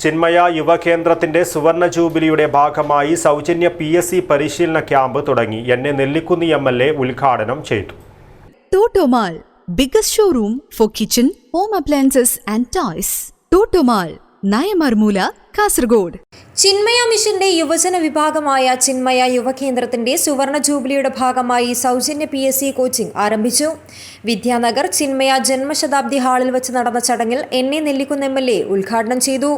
ചിന്മയ യുവകേന്ദ്രത്തിന്റെ സുവർണ ജൂബിലിയുടെ ഭാഗമായി സൗജന്യ PSC പരിശീലന ക്യാമ്പ് തുടങ്ങി. എന്നെ നെല്ലിക്കുന്നി MLA ഉദ്ഘാടനം ചെയ്തു. Totomal, biggest showroom for kitchen, home appliances and toys. Totomal, Nayamarmoola, Kasaragod. Chinmaya മിഷന്റെ യുവജന വിഭാഗമായ ചിന്മയ യുവകേന്ദ്രത്തിന്റെ സുവർണ ജൂബിലിയുടെ ഭാഗമായി സൗജന്യ PSC കോച്ചിംഗ് ആരംഭിച്ചു. വിദ്യാനഗർ ചിന്മയ ജന്മശതാബ്ദി ഹാളിൽ വെച്ച് നടന്ന ചടങ്ങിൽ എന്നെ നെല്ലിക്കുന്ന MLA ഉദ്ഘാടനം ചെയ്തു.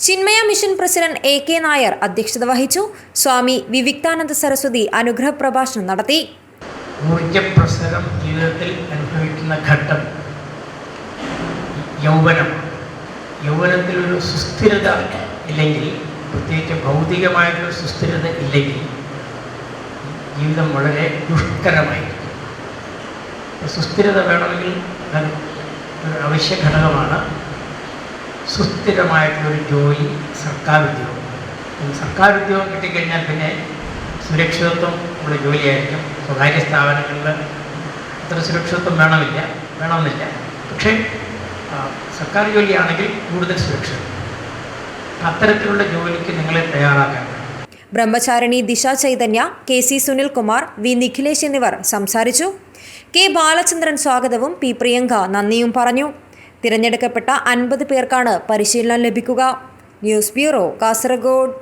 Chinmaya mission president AK Nair അധ്യക്ഷത വഹിച്ചു. സ്വാമി വിവിക്താനന്ദ സരസ്വതി അനുഗ്രഹ പ്രഭാഷണം നടത്തി. ഊർജ്ജപ്രസരം ജീവിതത്തിൽ അനുഭവിക്കുന്ന ഘട്ടം യൗവനത്തിൽ ഒരു സുസ്ഥിരത ഇല്ലെങ്കിൽ, പ്രത്യേകിച്ച് ഭൗതികമായിട്ടുള്ള സുസ്ഥിരത ഇല്ലെങ്കിൽ ജീവിതം വളരെ ദുഷ്കരമായിരിക്കും. സുസ്ഥിരത വേണമെങ്കിൽ ഒരു അവശ്യ ഘടകമാണ് സുസ്ഥിരമായിട്ടുള്ളൊരു ജോലി, സർക്കാർ ഉദ്യോഗം. സർക്കാർ ഉദ്യോഗം കിട്ടിക്കഴിഞ്ഞാൽ പിന്നെ സുരക്ഷിതത്വം ഉള്ള ജോലിയായിരിക്കും. സ്വകാര്യ സ്ഥാപനങ്ങളിൽ അത്ര സുരക്ഷിതത്വം വേണമെന്നില്ല. പക്ഷേ സർക്കാർ ജോലിയാണെങ്കിൽ കൂടുതൽ സുരക്ഷിതം. അത്തരത്തിലുള്ള ജോലിക്ക് നിങ്ങളെ തയ്യാറാക്കാൻ. ബ്രഹ്മചാരിണി ദിശ ചൈതന്യ, KC സുനിൽകുമാർ, V നിഖിലേഷ് എന്നിവർ സംസാരിച്ചു. K ബാലചന്ദ്രൻ സ്വാഗതവും P പ്രിയങ്ക നന്ദിയും പറഞ്ഞു. തിരഞ്ഞെടുക്കപ്പെട്ട 50 പേർക്കാണ് പരിശീലനം ലഭിക്കുക. News bureau, Kasaragod.